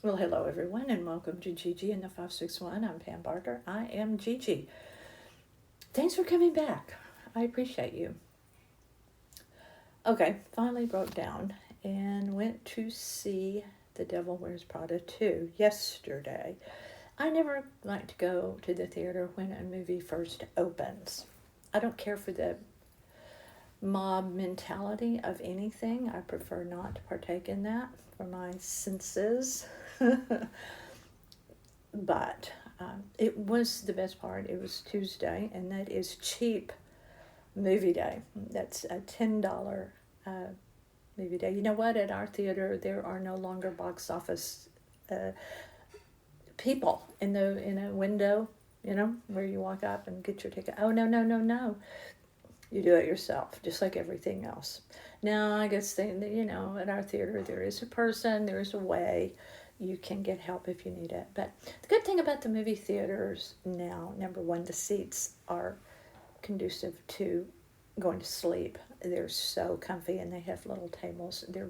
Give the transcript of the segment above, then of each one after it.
Well, hello everyone, and welcome to Gigi in the 561. I'm Pam Barker. I am Gigi. Thanks for coming back. I appreciate you. Okay, finally broke down and went to see The Devil Wears Prada 2 yesterday. I never like to go to the theater when a movie first opens. I don't care for the mob mentality of anything. I prefer not to partake in that for my senses. But it was the best part. It was Tuesday, and that is cheap movie day. That's a $10 movie day. You know what? At our theater, there are no longer box office uh, people in a window. You know, where you walk up and get your ticket. Oh no, no, no, no! You do it yourself, just like everything else. Now, I guess at our theater there is a person, there is a way. You can get help if you need it. But the good thing about the movie theaters now, number one, the seats are conducive to going to sleep. They're so comfy, and they have little tables. The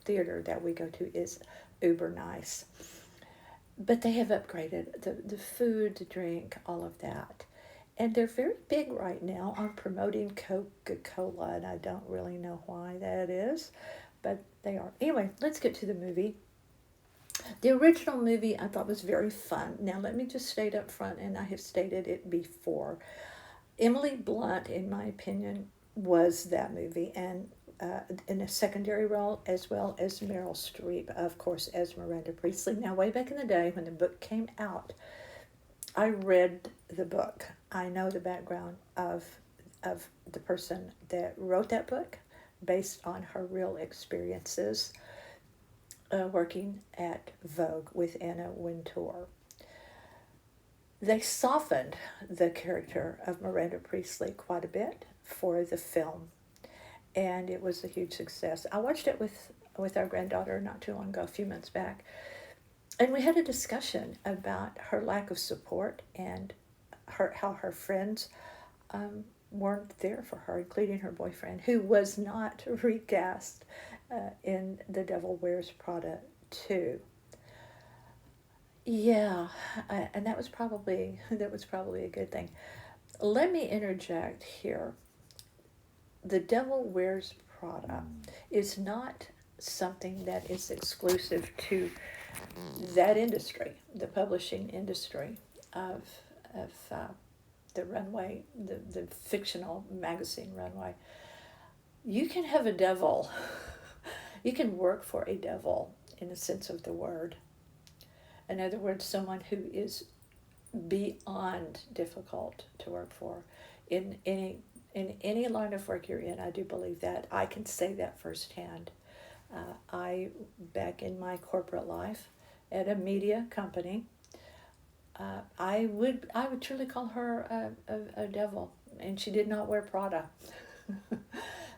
theater that we go to is uber nice. But they have upgraded the food, the drink, all of that. And they're very big right now on promoting Coca-Cola, and I don't really know why that is, but they are. Anyway, let's get to the movie. The original movie I thought was very fun. Now, let me just state up front, and I have stated it before. Emily Blunt, in my opinion, was that movie, and in a secondary role, as well as Meryl Streep, of course, as Miranda Priestley. Now, way back in the day when the book came out, I read the book. I know the background of the person that wrote that book based on her real experiences working at Vogue with Anna Wintour. They softened the character of Miranda Priestley quite a bit for the film, and it was a huge success. I watched it with our granddaughter not too long ago, a few months back, and we had a discussion about her lack of support and how her friends weren't there for her, including her boyfriend, who was not recast in The Devil Wears Prada 2. Yeah, and that was probably a good thing. Let me interject here. The Devil Wears Prada is not something that is exclusive to that industry, the publishing industry of the runway, the fictional magazine runway. You can have a devil. You can work for a devil in the sense of the word. In other words, someone who is beyond difficult to work for in any line of work you're in. I do believe that. I can say that firsthand. I back in my corporate life at a media company, I would truly call her a devil, and she did not wear Prada.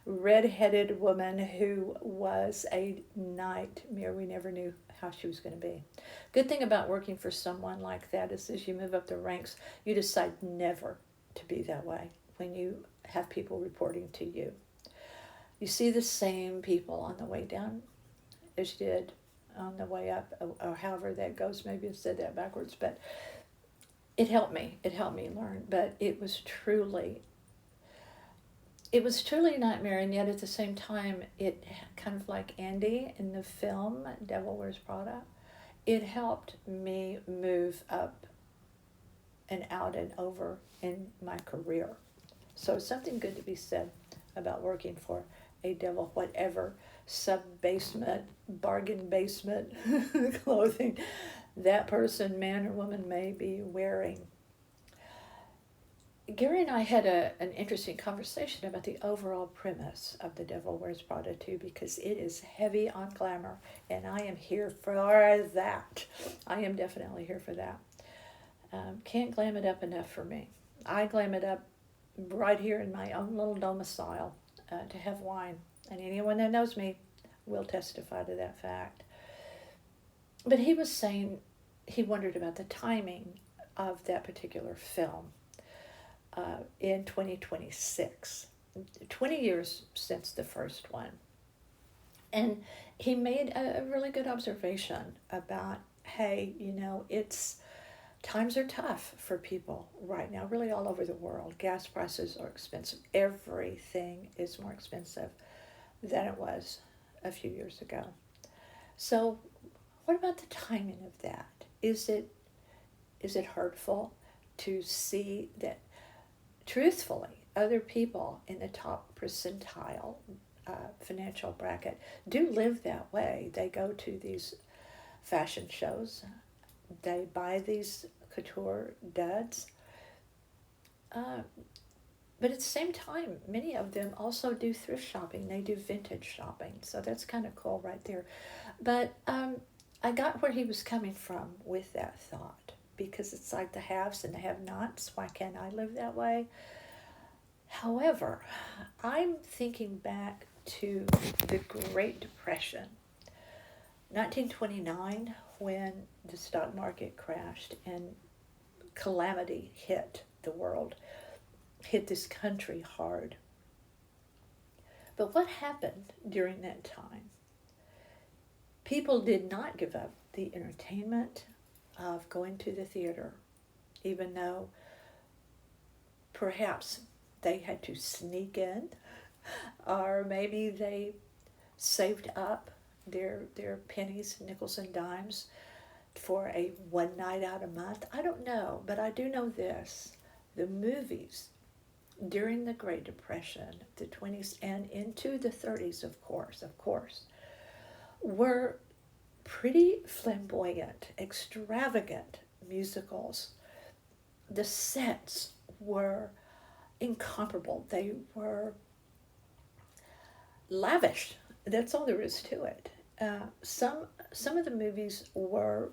Red-headed woman who was a nightmare. We never knew how she was going to be. Good thing about working for someone like that is as you move up the ranks, you decide never to be that way when you have people reporting to you. You see the same people on the way down as you did on the way up, or however that goes. Maybe I said that backwards, but it helped me. It helped me learn. But it was truly a nightmare, and yet at the same time, it kind of like Andy in the film Devil Wears Prada. It helped me move up and out and over in my career. So something good to be said about working for a devil, whatever sub basement, bargain basement clothing that person, man or woman, may be wearing. Gary and I had an interesting conversation about the overall premise of The Devil Wears Prada 2 because it is heavy on glamour, and I am here for that. I am definitely here for that. Can't glam it up enough for me. I glam it up right here in my own little domicile to have wine, and anyone that knows me will testify to that fact. But he was saying he wondered about the timing of that particular film in 2026. 20 years since the first one. And he made a really good observation about, hey, it's times are tough for people right now, really all over the world. Gas prices are expensive. Everything is more expensive than it was a few years ago. So, what about the timing of that? Is it hurtful to see that truthfully other people in the top percentile financial bracket do live that way? They go to these fashion shows, they buy these couture duds, uh, but at the same time, many of them also do thrift shopping. They do vintage shopping, so that's kind of cool right there. But I got where he was coming from with that thought, because it's like the haves and the have-nots. Why can't I live that way? However, I'm thinking back to the Great Depression, 1929, when the stock market crashed and calamity hit the world, hit this country hard. But what happened during that time? People did not give up the entertainment of going to the theater, even though perhaps they had to sneak in, or maybe they saved up their pennies, nickels, and dimes for a one night out a month. I don't know, but I do know this. The movies during the Great Depression, the 20s and into the 30s, of course, were pretty flamboyant, extravagant musicals. The sets were incomparable. They were lavish. That's all there is to it. Some of the movies were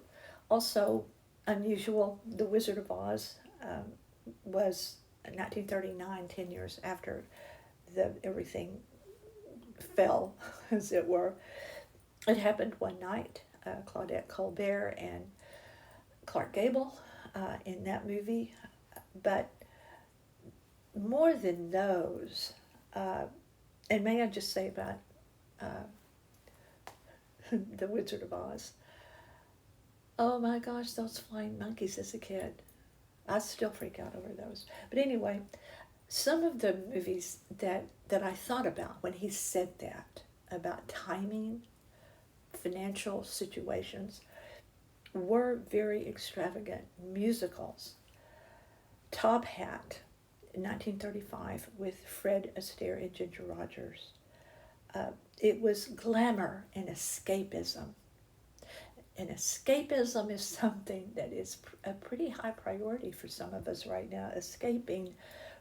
also unusual. The Wizard of Oz was 1939, 10 years after everything fell, as it were. It happened one night. Claudette Colbert and Clark Gable in that movie. But more than those, and may I just say about The Wizard of Oz, oh my gosh, those flying monkeys as a kid. I still freak out over those. But anyway, some of the movies that I thought about when he said that, about timing, financial situations, were very extravagant musicals. Top Hat, in 1935, with Fred Astaire and Ginger Rogers. It was glamour and escapism. And escapism is something that is a pretty high priority for some of us right now, escaping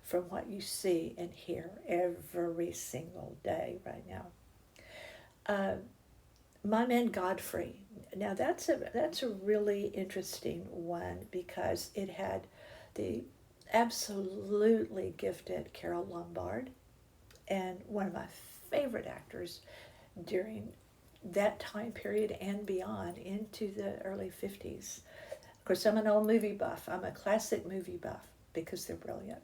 from what you see and hear every single day right now. My Man Godfrey. Now that's a really interesting one, because it had the absolutely gifted Carole Lombard, and one of my favorite actors during that time period and beyond into the early 50s. Of course, I'm an old movie buff. I'm a classic movie buff because they're brilliant.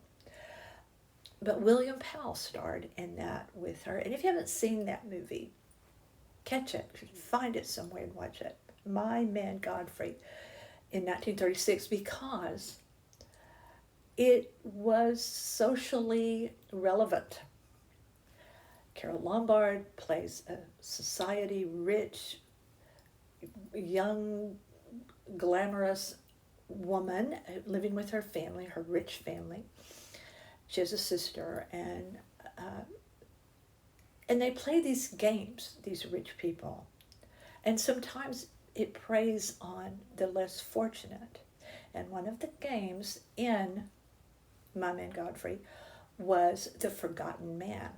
But William Powell starred in that with her. And if you haven't seen that movie, catch it, find it somewhere and watch it. My Man Godfrey in 1936, because it was socially relevant. Carole Lombard plays a society rich, young, glamorous woman living with her family, her rich family. She has a sister, and they play these games, these rich people. And sometimes it preys on the less fortunate. And one of the games in My Man Godfrey was The Forgotten Man.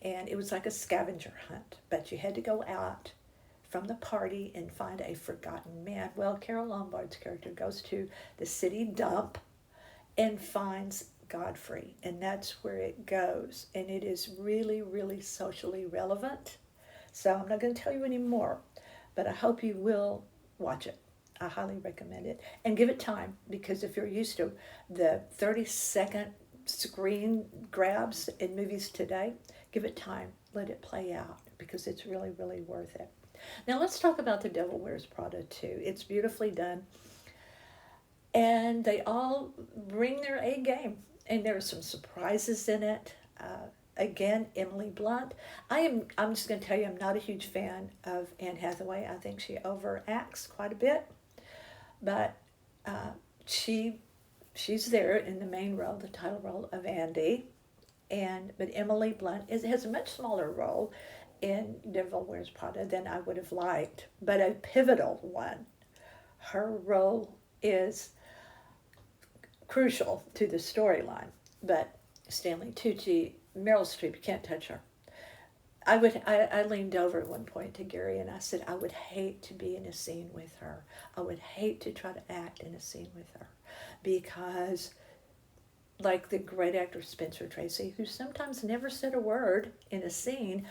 And it was like a scavenger hunt, but you had to go out from the party and find a forgotten man. Well, Carole Lombard's character goes to the city dump and finds Godfrey, and that's where it goes. And it is really, really socially relevant. So I'm not going to tell you any more, but I hope you will watch it. I highly recommend it. And give it time, because if you're used to the 30-second screen grabs in movies today, give it time. Let it play out. because it's really, really worth it. Now let's talk about The Devil Wears Prada too. It's beautifully done, and they all bring their A game, and there are some surprises in it. Again, Emily Blunt. I'm just going to tell you, I'm not a huge fan of Anne Hathaway. I think she overacts quite a bit, but uh, she she's there in the main role, the title role of Andy, but Emily Blunt has a much smaller role in Devil Wears Prada than I would have liked, but a pivotal one. Her role is crucial to the storyline, but Stanley Tucci, Meryl Streep, can't touch her. I leaned over at one point to Gary and I said, I would hate to be in a scene with her. I would hate to try to act in a scene with her because, like the great actor Spencer Tracy, who sometimes never said a word in a scene,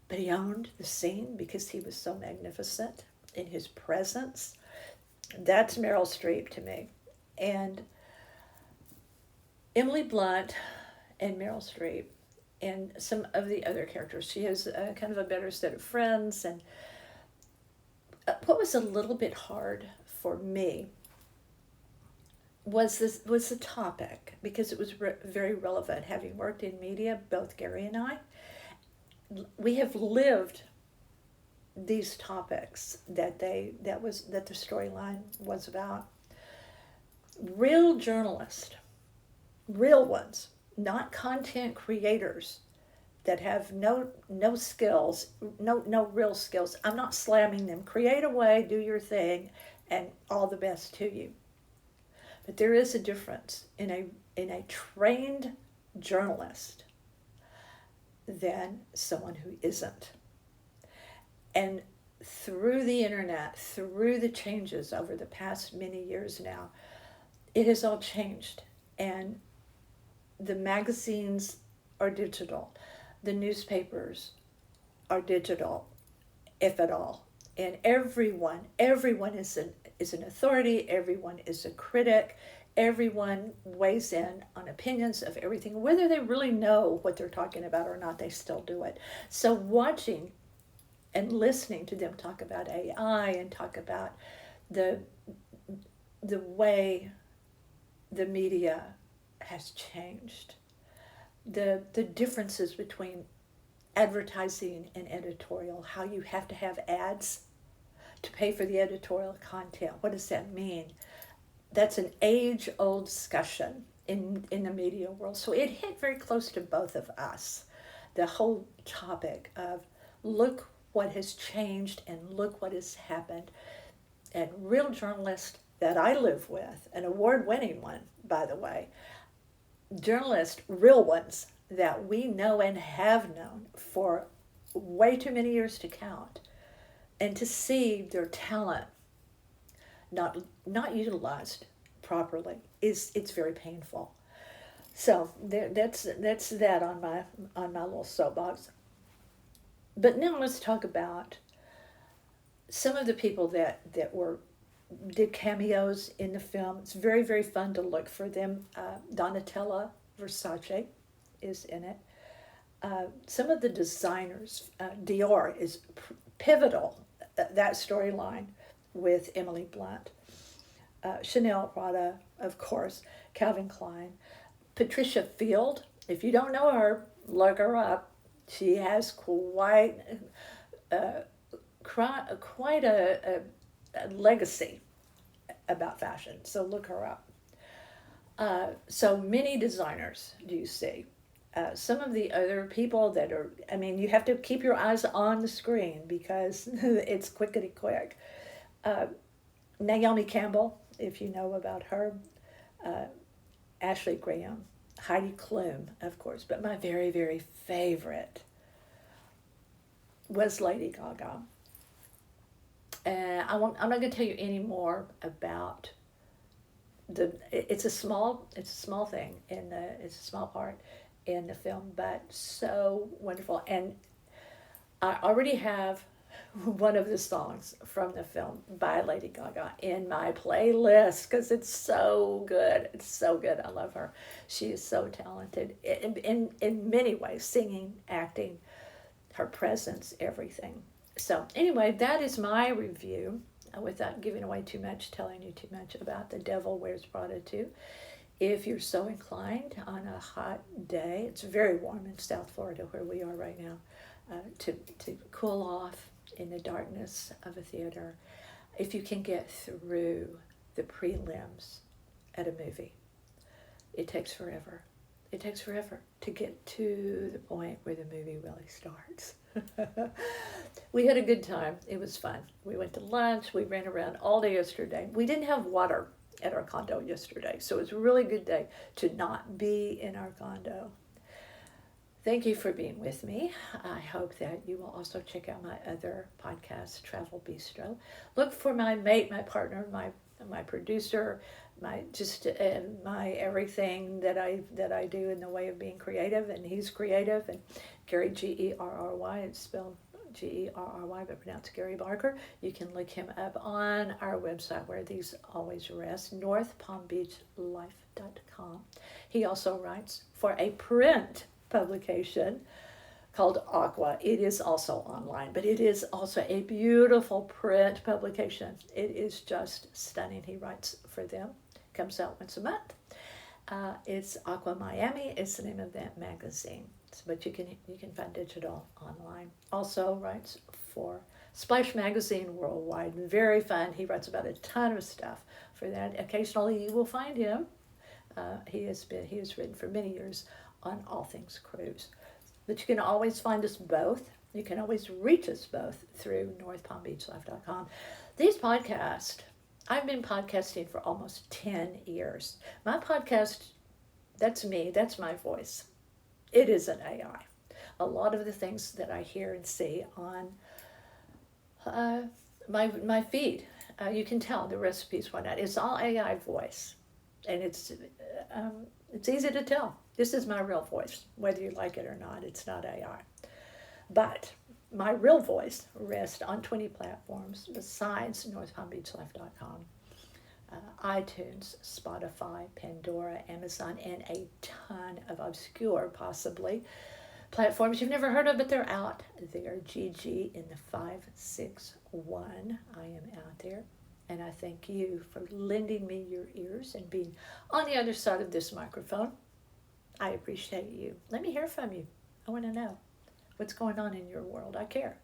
but he owned the scene because he was so magnificent in his presence. That's Meryl Streep to me. And Emily Blunt and Meryl Streep and some of the other characters. She has kind of a better set of friends. And what was a little bit hard for me was the topic, because it was very relevant. Having worked in media, both Gary and I, we have lived these topics that the storyline was about. Real journalists, real ones, not content creators that have no skills, no real skills. I'm not slamming them. Create away, do your thing, and all the best to you. But there is a difference in a trained journalist than someone who isn't. And through the internet, through the changes over the past many years now, it has all changed. And the magazines are digital. The newspapers are digital, if at all. And everyone is an authority, everyone is a critic, everyone weighs in on opinions of everything. Whether they really know what they're talking about or not, they still do it. So watching and listening to them talk about AI and talk about the way the media has changed, the differences between advertising and editorial, how you have to have ads to pay for the editorial content. What does that mean? That's an age-old discussion in the media world. So it hit very close to both of us, the whole topic of look what has changed and look what has happened. And real journalists that I live with, an award-winning one, by the way, journalists, real ones that we know and have known for way too many years to count, and to see their talent not utilized properly it's very painful. So that's that on my little soapbox. But now let's talk about some of the people that did cameos in the film. It's very, very fun to look for them. Donatella Versace is in it. Some of the designers, Dior is pivotal, that storyline with Emily Blunt. Chanel, Prada, of course, Calvin Klein. Patricia Field, if you don't know her, look her up. She has quite a legacy about fashion, so look her up. So many designers do you see. Some of the other people that are, you have to keep your eyes on the screen because it's quickety quick. Naomi Campbell, if you know about her. Ashley Graham. Heidi Klum, of course. But my very, very favorite was Lady Gaga. I'm not going to tell you any more about it's a small thing it's a small part in the film, but so wonderful. And I already have one of the songs from the film by Lady Gaga in my playlist because it's so good. It's so good. I love her. She is so talented in many ways, singing, acting. her presence, everything. So anyway, that is my review, without giving away too much, telling you too much about The Devil Wears Prada 2. If you're so inclined on a hot day, it's very warm in South Florida where we are right now, to cool off in the darkness of a theater, if you can get through the prelims at a movie. It takes forever. It takes forever to get to the point where the movie really starts. We had a good time. It was fun. We went to lunch. We ran around all day yesterday. We didn't have water at our condo yesterday, so it was a really good day to not be in our condo. Thank you for being with me. I hope that you will also check out my other podcast, Travel Bistro. Look for my mate, my partner, my producer, my everything that I do in the way of being creative, and he's creative. And Gary, Gerry, it's spelled Gerry, but pronounced Gary Barker. You can look him up on our website where these always rest, northpalmbeachlife.com. He also writes for a print publication called Aqua. It is also online, but it is also a beautiful print publication. It is just stunning. He writes for them. Comes out once a month. It's Aqua Miami. It's the name of that magazine. But you can find digital online. Also writes for Splash Magazine Worldwide. Very fun. He writes about a ton of stuff for that. Occasionally you will find him. He has written for many years on all things cruise. But you can always find us both. You can always reach us both through northpalmbeachlife.com. These podcasts, I've been podcasting for almost 10 years. My podcast, that's me, that's my voice. It isn't AI. A lot of the things that I hear and see on my feed, you can tell the recipes, whatnot. It's all AI voice. And it's easy to tell. This is my real voice, whether you like it or not. It's not AI. But my real voice rests on 20 platforms besides northpalmbeachlife.com, iTunes, Spotify, Pandora, Amazon, and a ton of obscure, possibly, platforms you've never heard of, but they're out there. GG in the 561. I am out there. And I thank you for lending me your ears and being on the other side of this microphone. I appreciate you. Let me hear from you. I want to know what's going on in your world. I care.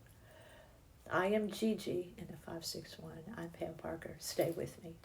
I am Gigi in the 561. I'm Pam Parker. Stay with me.